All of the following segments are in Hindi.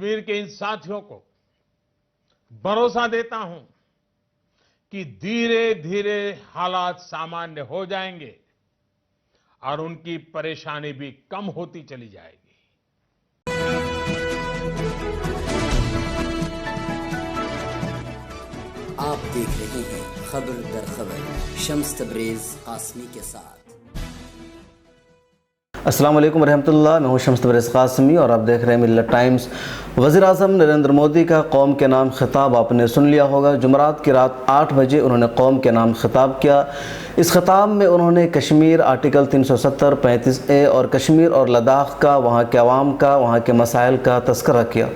कश्मीर के इन साथियों को भरोसा देता हूं कि धीरे धीरे हालात सामान्य हो जाएंगे और उनकी परेशानी भी कम होती चली जाएगी। आप देख रहे हैं खबर दर खबर शम्स तबरेज कासमी के साथ। अस्सलाम वालेकुम रहमतुल्लाह, मैं हूं शम्स तबरेज कासमी और आप देख रहे हैं मिल्लत टाइम्स। वज़ीर-ए-आज़म नरेंद्र मोदी का कौम के नाम खिताब आपने सुन लिया होगा। जुमरात की रात 8 बजे उन्होंने कौम के नाम खिताब किया। इस खिताब में उन्होंने कश्मीर आर्टिकल 370, 35A और कश्मीर और लद्दाख का, वहाँ के अवाम का, वहाँ के मसाइल का तज़किरा किया।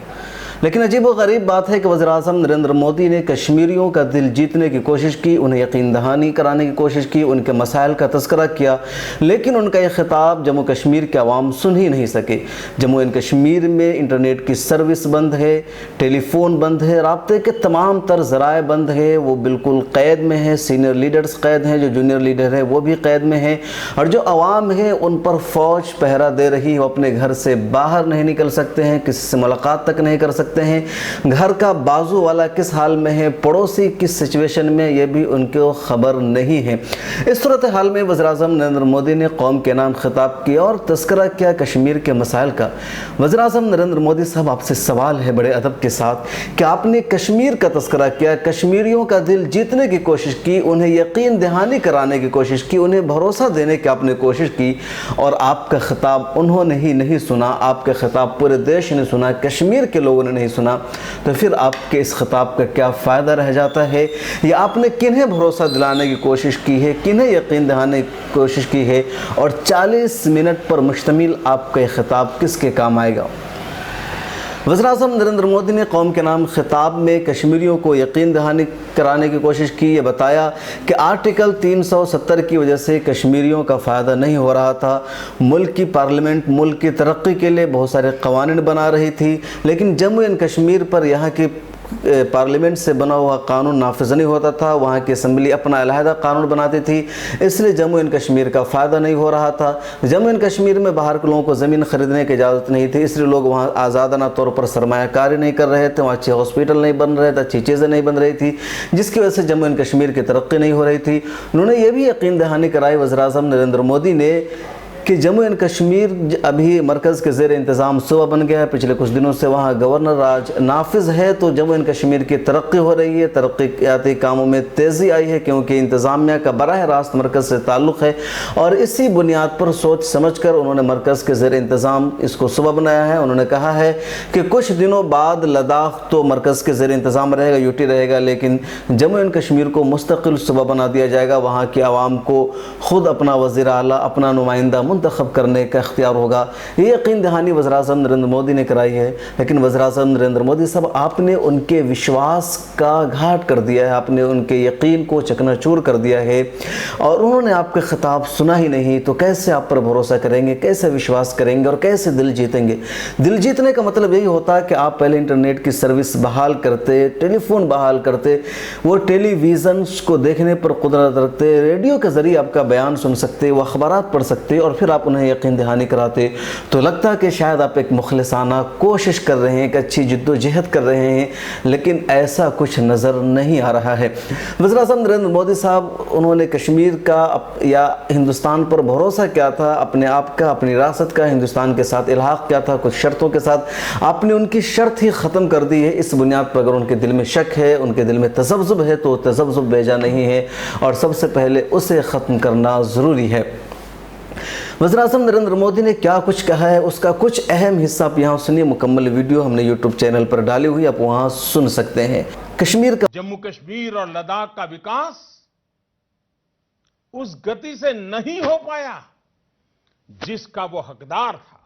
लेकिन अजीब व गरीब बात है कि वज़ीर-ए-आज़म नरेंद्र मोदी ने कश्मीरियों का दिल जीतने की कोशिश की, उन्हें यकीन दहानी कराने की कोशिश की, उनके मसाइल का तज़किरा किया, लेकिन उनका यह खिताब जम्मू कश्मीर के अवाम सुन ही नहीं सके। जम्मू एंड कश्मीर में इंटरनेट की सर्विस बंद है, टेलीफोन बंद है, राब्ते के तमाम तर ज़राए बंद है, वो बिल्कुल क़ैद में है। सीनियर लीडर्स क़ैद हैं, जो जूनियर लीडर है वो भी क़ैद में है, और जो अवाम है उन पर फ़ौज पहरा दे रही है। वो अपने घर से बाहर नहीं निकल सकते हैं, किसी से मुलाकात तक नहीं कर सकते हैं। घर का बाजू वाला किस हाल में है, पड़ोसी किस सिचुएशन में, यह भी उनको खबर नहीं है। इस सूरत हाल में वज़ीर-ए-आज़म नरेंद्र मोदी ने कौम के नाम खिताब किया और तज़किरा किया कश्मीर के मसाइल का। वज़ीर-ए-आज़म नरेंद्र मोदी साहब, आपसे सवाल है बड़े अदब के साथ कि आपने कश्मीर का तज़किरा किया, कश्मीरियों का दिल जीतने की कोशिश की, उन्हें यकीन दहानी कराने की कोशिश की, उन्हें भरोसा देने की आपने कोशिश की, और आपका खिताब उन्होंने ही नहीं सुना, आपका खिताब पूरे देश ने सुना, कश्मीर के लोगों ने नहीं सुना। तो फिर आपके इस खिताब का क्या फ़ायदा रह जाता है? या आपने किन्हें भरोसा दिलाने की कोशिश की है, किन्हें यकीन दिलाने की कोशिश की है, और 40 मिनट पर मुश्तमिल आपका यह खिताब किसके काम आएगा? वज़ीर-ए-आज़म नरेंद्र मोदी ने कौम के नाम खिताब में कश्मीरियों को यकीन दहानी कराने की कोशिश की। ये बताया कि आर्टिकल 370 की वजह से कश्मीरियों का फ़ायदा नहीं हो रहा था। मुल्क की पार्लियामेंट मुल्क की तरक्की के लिए बहुत सारे क़वानीन बना रही थी, लेकिन जम्मू एंड कश्मीर पर यहाँ की पार्लियामेंट से बना हुआ कानून नाफिज नहीं होता था। वहाँ की असम्बली अपना अलहदा कानून बनाती थी, इसलिए जम्मू एंड कश्मीर का फ़ायदा नहीं हो रहा था। जम्मू एंड कश्मीर में बाहर के लोगों को ज़मीन ख़रीदने की इजाज़त नहीं थी, इसलिए लोग वहाँ आज़ादाना तौर पर सरमायाकारी नहीं कर रहे थे, वहाँ अच्छे हॉस्पिटल नहीं बन रहे थे, अच्छी चीज़ें नहीं बन रही थी, जिसकी वजह से जम्मू एंड कश्मीर की तरक्की नहीं हो रही थी। उन्होंने ये भी यकीन दहानी कराई वज़ीर-ए-आज़म नरेंद्र मोदी ने कि जम्मू एंड कश्मीर अभी मरकज़ के ज़ेर इंतज़ाम सूबा बन गया है। पिछले कुछ दिनों से वहाँ गवर्नर राज नाफिज है, तो जम्मू एंड कश्मीर की तरक्की हो रही है, तरक्याती कामों में तेज़ी आई है, क्योंकि इंतज़ामिया का बराह रास्त मरकज़ से ताल्लुक़ है, और इसी बुनियाद पर सोच समझ कर उन्होंने मरकज़ के ज़ेर इंतज़ाम इसको सूबा बनाया है। उन्होंने कहा है कि कुछ दिनों बाद लद्दाख तो मरकज़ के ज़ेर इंतज़ाम रहेगा, यूटी रहेगा, लेकिन जम्मू एंड कश्मीर को मुस्तकिल सूबा बना दिया जाएगा। वहाँ के आवाम को ख़ुद अपना वज़ीर आला, अपना नुमाइंदा मुंतखब करने का इख्तियार होगा। ये यकीन दहानी वज़ीर-ए-आज़म नरेंद्र मोदी ने कराई है। लेकिन वज़ीर-ए-आज़म नरेंद्र मोदी साहब, आपने उनके विश्वास का घाट कर दिया है, आपने उनके यकीन को चकनाचूर कर दिया है, और उन्होंने आपका खिताब सुना ही नहीं। तो कैसे आप पर भरोसा करेंगे, कैसे विश्वास करेंगे और कैसे दिल जीतेंगे? दिल जीतने का मतलब यही होता है कि आप पहले इंटरनेट की सर्विस बहाल करते, टेलीफोन बहाल करते, वो टेलीविज़न को देखने पर कुदरत रखते, रेडियो के ज़रिए आपका बयान सुन सकते, वो अखबारात पढ़ सकते, और फिर आप उन्हें यकीन दहानी कराते। तो लगता है कि शायद आप एक मुखलिसाना कोशिश कर रहे हैं, एक अच्छी जिद्दोजहद कर रहे हैं, लेकिन ऐसा कुछ नज़र नहीं आ रहा है। वज़ीर-ए-आज़म नरेंद्र मोदी साहब, उन्होंने कश्मीर का या हिंदुस्तान पर भरोसा किया था, अपने आप का, अपनी रियासत का हिंदुस्तान के साथ इल्हाक़ किया था कुछ शर्तों के साथ। आपने उनकी शर्त ही ख़त्म कर दी है। इस बुनियाद पर अगर उनके दिल में शक है, उनके दिल में तज़ब्ज़ुब है, तो तज़ब्ज़ुब बेजा नहीं है, और सबसे पहले उसे ख़त्म करना ज़रूरी है। वज़ीर-ए-आज़म नरेंद्र मोदी ने क्या कुछ कहा है, उसका कुछ अहम हिस्सा आप यहाँ सुनिए। मुकम्मल वीडियो हमने यूट्यूब चैनल पर डाली हुई, आप वहाँ सुन सकते हैं। कश्मीर का, जम्मू कश्मीर और लद्दाख का विकास उस गति से नहीं हो पाया जिसका वो हकदार था।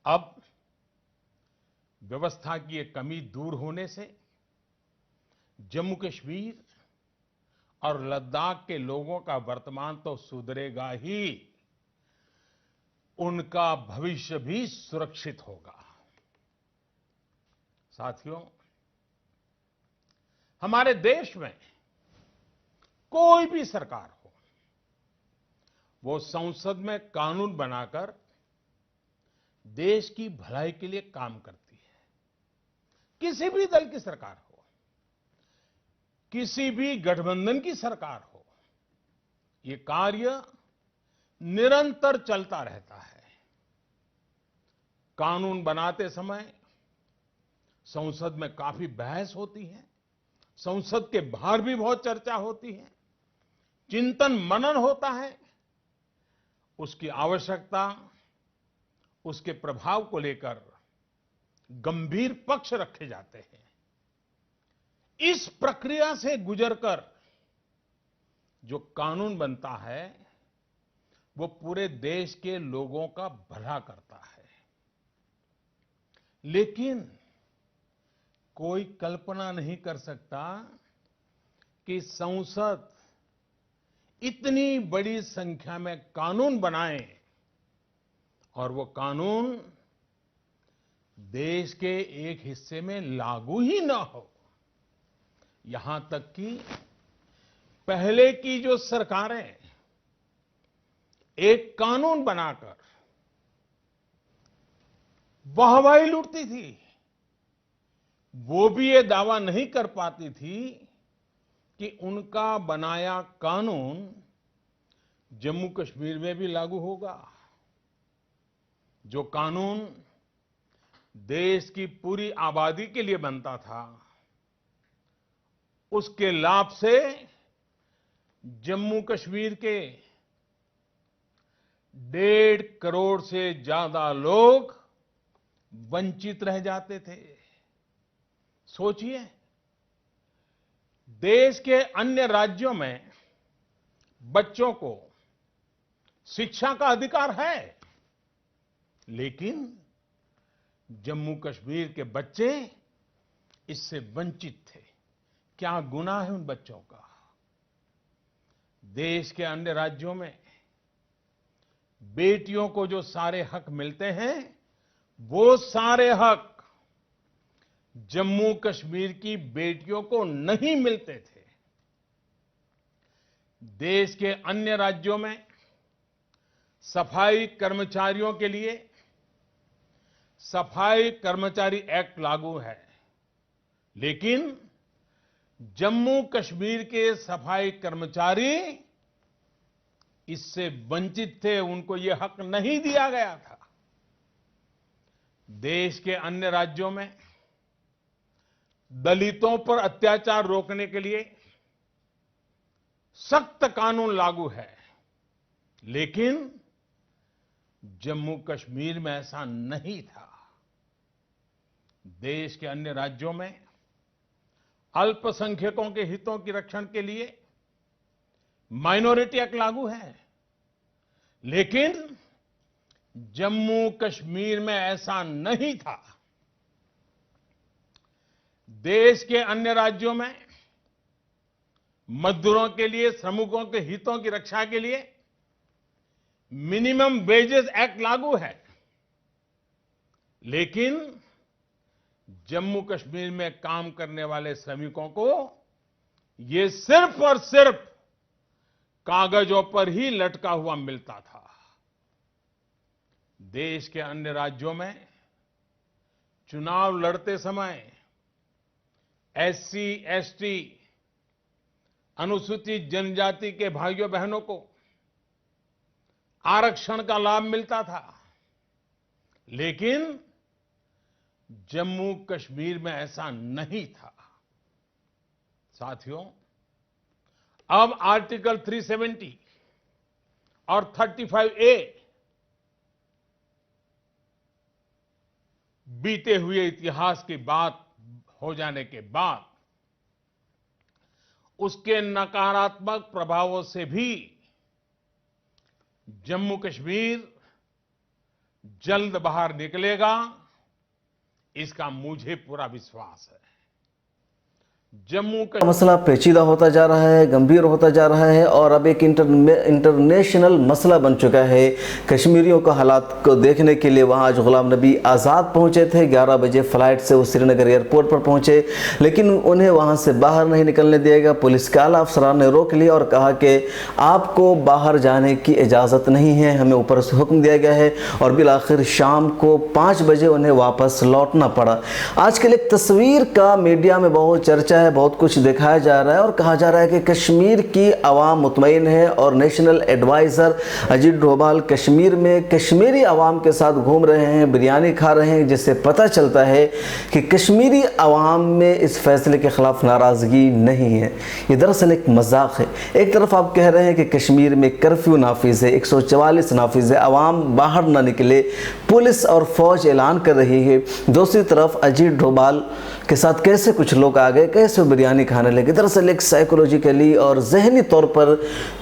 अब व्यवस्था की एक कमी दूर होने से जम्मू कश्मीर और लद्दाख के लोगों का वर्तमान तो सुधरेगा ही, उनका भविष्य भी सुरक्षित होगा। साथियों, हमारे देश में कोई भी सरकार हो, वो संसद में कानून बनाकर देश की भलाई के लिए काम करती है। किसी भी दल की सरकार हो, किसी भी गठबंधन की सरकार हो, ये कार्य निरंतर चलता रहता है। कानून बनाते समय संसद में काफी बहस होती है, संसद के बाहर भी बहुत चर्चा होती है, चिंतन मनन होता है। उसकी आवश्यकता, उसके प्रभाव को लेकर गंभीर पक्ष रखे जाते हैं। इस प्रक्रिया से गुजरकर जो कानून बनता है वो पूरे देश के लोगों का भला करता है। लेकिन कोई कल्पना नहीं कर सकता कि संसद इतनी बड़ी संख्या में कानून बनाए और वो कानून देश के एक हिस्से में लागू ही ना हो। यहां तक कि पहले की जो सरकारें एक कानून बनाकर वाहवाही लूटती थी, वो भी ये दावा नहीं कर पाती थी कि उनका बनाया कानून जम्मू कश्मीर में भी लागू होगा। जो कानून देश की पूरी आबादी के लिए बनता था, उसके लाभ से जम्मू कश्मीर के 1.5 करोड़ से ज्यादा लोग वंचित रह जाते थे। सोचिए, देश के अन्य राज्यों में बच्चों को शिक्षा का अधिकार है, लेकिन जम्मू कश्मीर के बच्चे इससे वंचित थे। क्या गुनाह है उन बच्चों का? देश के अन्य राज्यों में बेटियों को जो सारे हक मिलते हैं, वो सारे हक जम्मू कश्मीर की बेटियों को नहीं मिलते थे। देश के अन्य राज्यों में सफाई कर्मचारियों के लिए सफाई कर्मचारी एक्ट लागू है, लेकिन जम्मू कश्मीर के सफाई कर्मचारी इससे वंचित थे, उनको यह हक नहीं दिया गया था। देश के अन्य राज्यों में दलितों पर अत्याचार रोकने के लिए सख्त कानून लागू है, लेकिन जम्मू कश्मीर में ऐसा नहीं था। देश के अन्य राज्यों में अल्पसंख्यकों के हितों की रक्षण के लिए माइनॉरिटी एक्ट लागू है, लेकिन जम्मू कश्मीर में ऐसा नहीं था। देश के अन्य राज्यों में मजदूरों के लिए, श्रमिकों के हितों की रक्षा के लिए मिनिमम वेजेस एक्ट लागू है, लेकिन जम्मू कश्मीर में काम करने वाले श्रमिकों को ये सिर्फ और सिर्फ कागजों पर ही लटका हुआ मिलता था। देश के अन्य राज्यों में चुनाव लड़ते समय एससी, एसटी, अनुसूचित जनजाति के भाइयों बहनों को आरक्षण का लाभ मिलता था, लेकिन जम्मू कश्मीर में ऐसा नहीं था। साथियों, अब आर्टिकल 370 और 35A बीते हुए इतिहास की बात हो जाने के बाद उसके नकारात्मक प्रभावों से भी जम्मू कश्मीर जल्द बाहर निकलेगा, इसका मुझे पूरा विश्वास है। जम्मू का मसला पेचीदा होता जा रहा है, गंभीर होता जा रहा है और अब एक इंटरनेशनल मसला बन चुका है। कश्मीरियों को हालात को देखने के लिए वहाँ आज गुलाम नबी आज़ाद पहुँचे थे। 11 बजे फ़्लाइट से वो श्रीनगर एयरपोर्ट पर पहुँचे, लेकिन उन्हें वहाँ से बाहर नहीं निकलने दिया गया। पुलिस के आला अफसरान ने रोक लिया और कहा कि आपको बाहर जाने की इजाज़त नहीं है, हमें ऊपर से हुक्म दिया गया है। और बिल आखिर शाम को 5 बजे उन्हें वापस लौटना पड़ा। आजकल एक तस्वीर का मीडिया में बहुत चर्चा है, बहुत कुछ दिखाया जा रहा है और कहा जा रहा है कि कश्मीर की आवाम मुतमईन है और नेशनल एडवाइज़र अजीत डोभाल कश्मीर में कश्मीरी आवाम के साथ घूम रहे हैं, बिरयानी खा रहे हैं, जिससे पता चलता है कि कश्मीरी आवाम में इस फैसले के ख़िलाफ़ नाराज़गी नहीं है। ये दरअसल एक मजाक है। एक तरफ आप कह रहे हैं कि कश्मीर में कर्फ्यू नाफिज है, 144 नाफिज है, आवाम बाहर ना निकले, पुलिस और फौज ऐलान कर रही है। दूसरी तरफ अजीत डोभाल के साथ कैसे कुछ लोग आ गए, कैसे बिरयानी खाने लगे। दरअसल एक साइकोलॉजिकली और जहनी तौर पर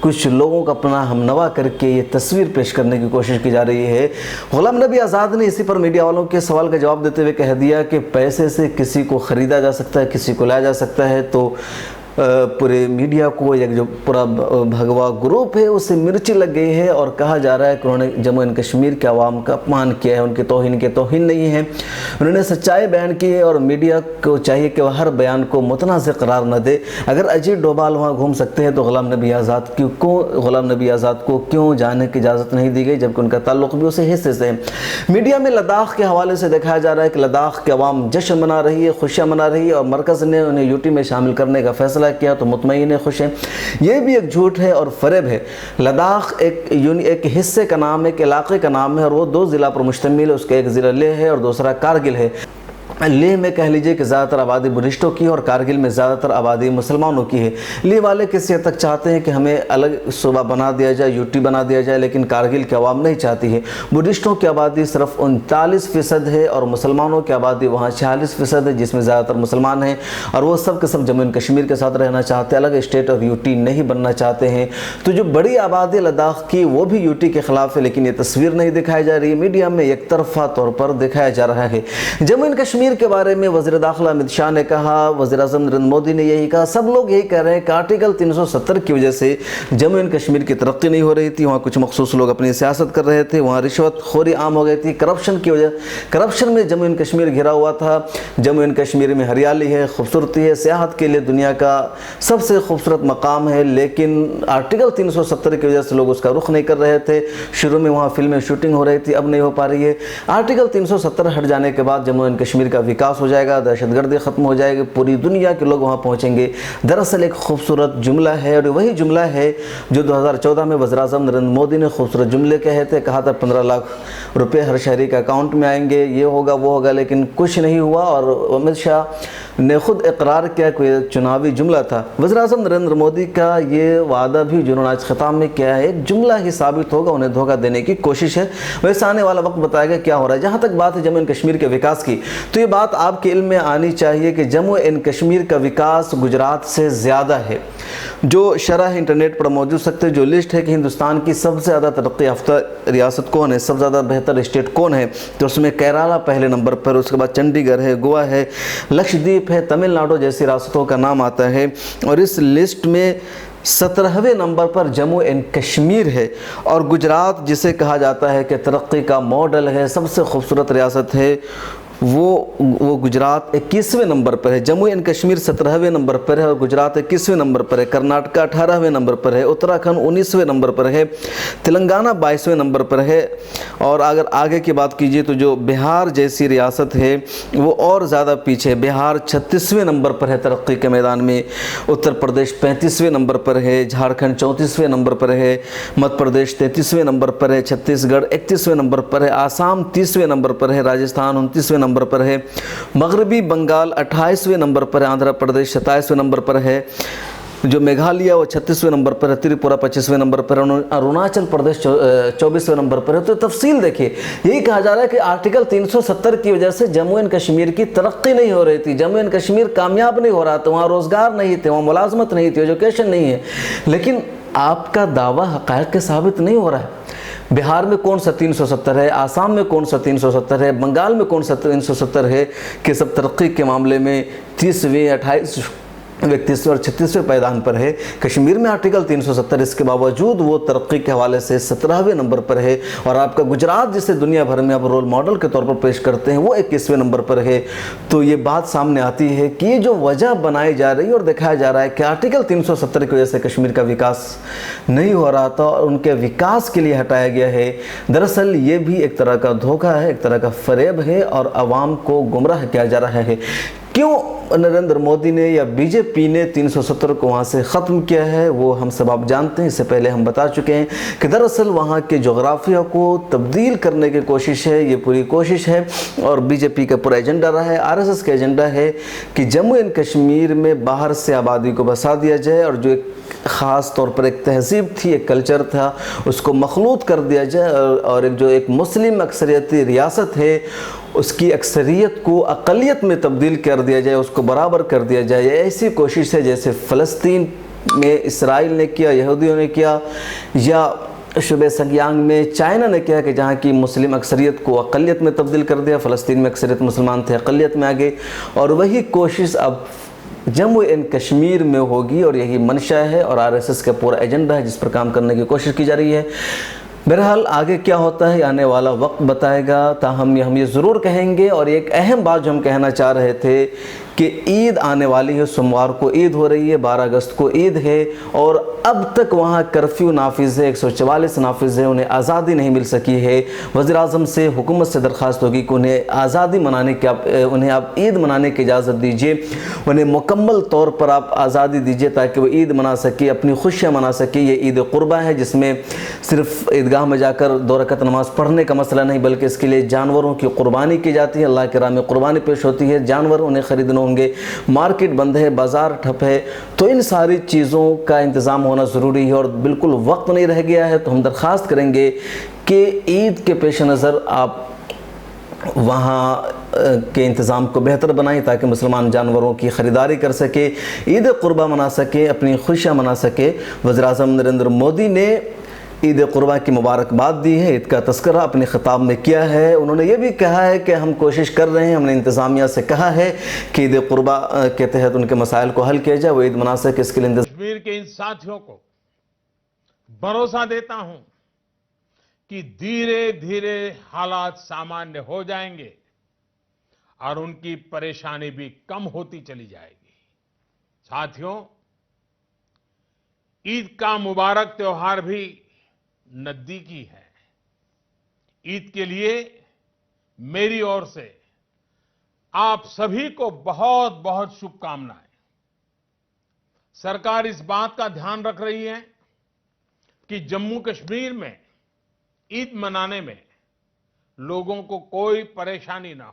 कुछ लोगों का अपना हमनवा करके ये तस्वीर पेश करने की कोशिश की जा रही है। गुलाम नबी आज़ाद ने इसी पर मीडिया वालों के सवाल का जवाब देते हुए कह दिया कि पैसे से किसी को ख़रीदा जा सकता है, किसी को लाया जा सकता है। तो पूरे मीडिया को एक जो पूरा भगवा ग्रुप है उससे मिर्ची लग गई है और कहा जा रहा है कि उन्होंने जम्मू एंड कश्मीर के अवाम का अपमान किया है, उनके तौहीन नहीं है। उन्होंने सच्चाई बयान की है और मीडिया को चाहिए कि वह हर बयान को मुतनाज़ करार न दे। अगर अजीत डोभाल वहाँ घूम सकते हैं तो गुलाम नबी आज़ाद को क्यों जाने की इजाज़त नहीं दी गई, जबकि उनका ताल्लुक़ भी उसी हिस्से से है। मीडिया में लद्दाख के हवाले से दिखाया जा रहा है कि लद्दाख के अवाम जश्न मना रही है, खुशियाँ मना रही है और मरकज़ ने उन्हें यूटी में शामिल करने का फैसला किया तो मुतमईन है, खुश हैं। ये भी एक झूठ है और फरेब है। लद्दाख एक हिस्से का नाम है, एक इलाके का नाम है और वो 2 ज़िला पर मुश्तमिल है। उसका एक ज़िला लेह है और दूसरा कारगिल है। लेह में कह लीजिए कि ज़्यादातर आबादी बुद्धिस्टों की और कारगिल में ज़्यादातर आबादी मुसलमानों की है। लेह वाले किसी हद तक चाहते हैं कि हमें अलग सूबा बना दिया जाए, यूटी बना दिया जाए, लेकिन कारगिल की आवाम नहीं चाहती है। बुद्धिस्टों की आबादी सिर्फ 39% है और मुसलमानों की आबादी वहाँ 46% है, जिसमें ज़्यादातर मुसलमान हैं और वो सब के सब जम्मू एंड कश्मीर के साथ रहना चाहते हैं, अलग स्टेट और यूटी नहीं बनना चाहते हैं। तो जो बड़ी आबादी लद्दाख की वो भी यूटी के ख़िलाफ़ है, लेकिन ये तस्वीर नहीं दिखाई जा रही है। मीडिया में एक तरफा तौर पर दिखाया जा रहा है। जम्मू एंड कश्मीर के बारे में वज़ीर दाखिला अमित शाह ने कहा, वज़ीर आज़म नरेंद्र मोदी ने यही कहा, सब लोग यही कह रहे हैं कि आर्टिकल 370 की वजह से जम्मू एंड कश्मीर की तरक्की नहीं हो रही थी। वहाँ कुछ मखसूस लोग अपनी सियासत कर रहे थे, वहाँ रिश्वतखोरी आम हो गई थी, करप्शन की वजह, करप्शन में जम्मू एंड कश्मीर घिरा हुआ था। जम्मू एंड कश्मीर में हरियाली है, खूबसूरती है, सियाहत के लिए दुनिया का सबसे खूबसूरत मकाम है, लेकिन आर्टिकल 370 की वजह से लोग उसका रुख नहीं कर रहे थे। शुरू में वहाँ फिल्में शूटिंग हो रही थी, अब नहीं हो पा रही है। आर्टिकल 370 हट जाने के बाद जम्मू एंड कश्मीर का विकास हो जाएगा, दहशतगर्दी ख़त्म हो जाएगी, पूरी दुनिया के लोग वहाँ पहुँचेंगे। दरअसल एक खूबसूरत जुमला है और वही जुमला है जो 2014 में वज़ीर आज़म नरेंद्र मोदी ने खूबसूरत जुमले कहे थे। कहा था 15 लाख रुपए हर शहरी के अकाउंट में आएंगे, ये होगा वो होगा, लेकिन कुछ नहीं हुआ और अमित शाह ने खुद इकरार किया कि यह चुनावी जुमला था। वज़ीर आज़म नरेंद्र मोदी का ये वादा भी जिन्होंने आज ख़िताब में किया है एक जुमला ही साबित होगा, उन्हें धोखा देने की कोशिश है। वैसे आने वाला वक्त बताएगा क्या हो रहा है। जहाँ तक बात है जम्मू एंड कश्मीर के विकास की, तो ये बात आपके इल्म में आनी चाहिए कि जम्मू एंड कश्मीर का विकास गुजरात से ज़्यादा है। जो शरह इंटरनेट पर मौजूद सकते जो लिस्ट है कि हिंदुस्तान की सबसे ज़्यादा तरक्की याफ्ता रियासत कौन है, सबसे ज़्यादा बेहतर स्टेट कौन है, तो उसमें केरला पहले नंबर पर, उसके बाद चंडीगढ़ है, गोवा है, लक्षद्वीप है, तमिलनाडु जैसी रियासतों का नाम आता है। और इस लिस्ट में 17वें नंबर पर जम्मू एंड कश्मीर है। और गुजरात जिसे कहा जाता है कि तरक्की का मॉडल है, सबसे खूबसूरत रियासत है, वो गुजरात 21वें नंबर पर है। जम्मू एंड कश्मीर 17वें नंबर पर है और गुजरात 21वें नंबर पर है। कर्नाटक 18वें नंबर पर है, उत्तराखंड 19वें नंबर पर है, तेलंगाना 22वें नंबर पर है। और अगर आगे की बात कीजिए तो जो बिहार जैसी रियासत है वो और ज़्यादा पीछे है। बिहार 36वें नंबर पर है तरक्की के मैदान में, उत्तर प्रदेश 35वें नंबर पर है, झारखंड 34वें नंबर पर है, मध्य प्रदेश 33वें नंबर पर है, छत्तीसगढ़ 31वें नंबर पर है, आसाम 30वें नंबर पर है, राजस्थान 29वें नंबर पर है, मगरबी बंगाल 28वें नंबर पर है, आंध्र प्रदेश 27वें नंबर पर है, जो मेघालय वो 36वें नंबर पर है, त्रिपुरा 25वें नंबर पर है, अरुणाचल प्रदेश 24वें नंबर पर है। तो तफसील देखिए, यही कहा जा रहा है कि आर्टिकल 370 की वजह से जम्मू एंड कश्मीर की तरक्की नहीं हो रही थी, जम्मू एंड कश्मीर कामयाब नहीं हो रहा था, वहाँ रोज़गार नहीं थे, वहाँ मुलाजमत नहीं थी, एजुकेशन नहीं है। लेकिन आपका दावा हक़ाइक़ के साबित नहीं हो रहा है। बिहार में कौन सा 370 है, आसाम में कौन सा 370 है, बंगाल में कौन सा 370 है कि सब तरक्की के मामले में 30वें 31वें और 36वें पायदान पर है। कश्मीर में आर्टिकल 370 इसके बावजूद वो तरक्की के हवाले से 17वें नंबर पर है, और आपका गुजरात जिसे दुनिया भर में आप रोल मॉडल के तौर पर पेश करते हैं वो 21वें नंबर पर है। तो ये बात सामने आती है कि ये जो वजह बनाई जा रही है और दिखाया जा रहा है कि आर्टिकल 370 की वजह से कश्मीर का विकास नहीं हो रहा था और उनके विकास के लिए हटाया गया है, दरअसल ये भी एक तरह का धोखा है, एक तरह का फरेब है और आवाम को गुमराह किया जा रहा है। क्यों नरेंद्र मोदी ने या बीजेपी ने 370 को वहाँ से ख़त्म किया है वो हम सब आप जानते हैं। इससे पहले हम बता चुके हैं कि दरअसल वहाँ के जोग्राफिया को तब्दील करने की कोशिश है, ये पूरी कोशिश है और बीजेपी का पूरा एजेंडा रहा है। आरएसएस का एजेंडा है कि जम्मू एंड कश्मीर में बाहर से आबादी को बसा दिया जाए और जो एक ख़ास तौर पर एक तहजीब थी, एक कल्चर था, उसको मखलूत कर दिया जाए और एक जो एक मुस्लिम अक्सरियती रियासत है उसकी अक्सरियत को अक़लियत में तब्दील कर दिया जाए, उसको बराबर कर दिया जाए। ऐसी कोशिश है जैसे फ़लस्तीन में इसराइल ने किया, यहूदियों ने किया, या शुबे संगियांग में चाइना ने किया कि जहाँ की मुस्लिम अक्सरियत को अक़लियत में तब्दील कर दिया। फ़लस्तीन में अक्सरियत मुसलमान थे, अक़लियत में आ गए और वही कोशिश अब जम्मू एंड कश्मीर में होगी और यही मंशा है और आरएसएस का पूरा एजेंडा है जिस पर काम करने की कोशिश की जा रही है। बहरहाल आगे क्या होता है आने वाला वक्त बताएगा, ताहम हम ये ज़रूर कहेंगे। और एक अहम बात जो हम कहना चाह रहे थे कि ईद आने वाली है, सोमवार को ईद हो रही है, 12 अगस्त को ईद है और अब तक वहाँ कर्फ्यू नाफिज है, 144 नाफिज है, उन्हें आज़ादी नहीं मिल सकी है। वज़ीर-ए-आज़म से हुकूमत से दरख्वास्त होगी कि उन्हें आज़ादी मनाने की उन्हें आप ईद मनाने की इजाज़त दीजिए, उन्हें मुकम्मल तौर पर आप आज़ादी दीजिए ताकि वो ईद मना सके, अपनी खुशियाँ मना सके। ये ईद कुर्बा है जिसमें सिर्फ ईदगाह में जाकर 2 रकात नमाज़ पढ़ने का मसला नहीं बल्कि इसके लिए जानवरों की कुर्बानी की जाती है, अल्लाह के राह में कुर्बानी पेश होती है, जानवर उन्हें ख़रीदने होंगे, मार्केट बंद है, बाज़ार ठप है। तो इन सारी चीज़ों का इंतज़ाम होना ज़रूरी है और बिल्कुल वक्त नहीं रह गया है। तो हम दरख्वास्त करेंगे कि ईद के पेश नज़र आप वहाँ के इंतज़ाम को बेहतर बनाएं ताकि मुसलमान जानवरों की ख़रीदारी कर सके, ईद कुर्बा मना सके, अपनी खुशियाँ मना सके। वज़ीर-ए-आज़म नरेंद्र मोदी ने ईद कुर्बा की मुबारकबाद दी है, ईद का तस्करा अपने ख़िताब में किया है। उन्होंने ये भी कहा है कि हम कोशिश कर रहे हैं, हमने इंतज़ामिया से कहा है कि ईद कुर्बा के तहत उनके मसाइल को हल किया जाए, वो ईद मना सके, इसके लिए कश्मीर के इन साथियों को भरोसा देता हूं कि धीरे धीरे हालात सामान्य हो जाएंगे और उनकी परेशानी भी कम होती चली जाएगी। साथियों, ईद का मुबारक त्योहार भी नजदीकी है। ईद के लिए मेरी ओर से आप सभी को बहुत बहुत शुभकामनाएं। सरकार इस बात का ध्यान रख रही है कि जम्मू कश्मीर में ईद मनाने में लोगों को कोई परेशानी ना हो।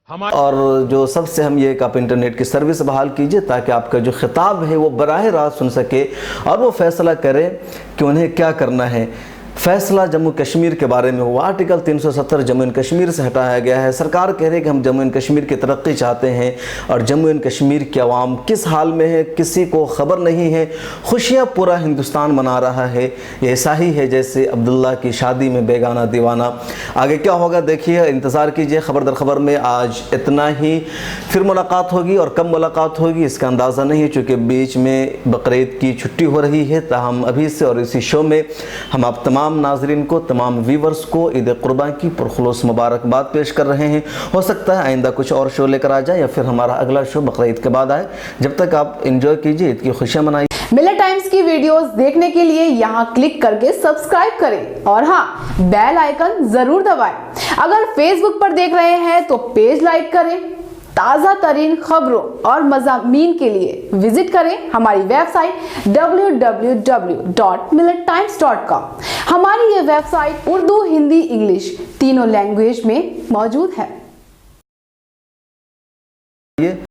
और जो सबसे हम ये कि आप इंटरनेट की सर्विस बहाल कीजिए ताकि आपका जो खिताब है वो बराह रास्त सुन सके और वो फैसला करे कि उन्हें क्या करना है। फैसला जम्मू कश्मीर के बारे में हुआ। आर्टिकल 370 जम्मू एंड कश्मीर से हटाया गया है। सरकार कह रही है कि हम जम्मू एंड कश्मीर की तरक्की चाहते हैं और जम्मू एंड कश्मीर की आवाम किस हाल में है किसी को खबर नहीं है। खुशियाँ पूरा हिंदुस्तान मना रहा है। ये ऐसा ही है जैसे अब्दुल्ला की शादी में बेगाना दीवाना। आगे क्या होगा देखिए, इंतज़ार कीजिए। खबर दर खबर में आज इतना ही, फिर मुलाकात होगी और कब मुलाकात होगी इसका अंदाज़ा नहीं है चूँकि बीच में बकरीद की छुट्टी हो रही है। ताहम अभी से और इसी शो में हम आप तमाम नाजरीन को, तमाम व्यूवर्स को ईद कुर्बान की पुरखुलूस मुबारकबाद पेश कर रहे हैं। हो सकता है आइंदा कुछ और शो लेकर आ जाए या फिर हमारा अगला शो बकरीद के बाद आए। जब तक आप एंजॉय कीजिए, ईद की खुशियां मनाइए। मिलत टाइम्स की वीडियोस देखने के लिए यहाँ क्लिक करके सब्सक्राइब करें और हाँ, बेल आइकन जरूर दबाएं। अगर फेसबुक पर देख रहे हैं तो पेज लाइक करें। ताज़ा तरीन खबरों और मज़ामीन के लिए विजिट करें हमारी वेबसाइट www.millettimes.com। हमारी ये वेबसाइट उर्दू, हिंदी, इंग्लिश तीनों लैंग्वेज में मौजूद है।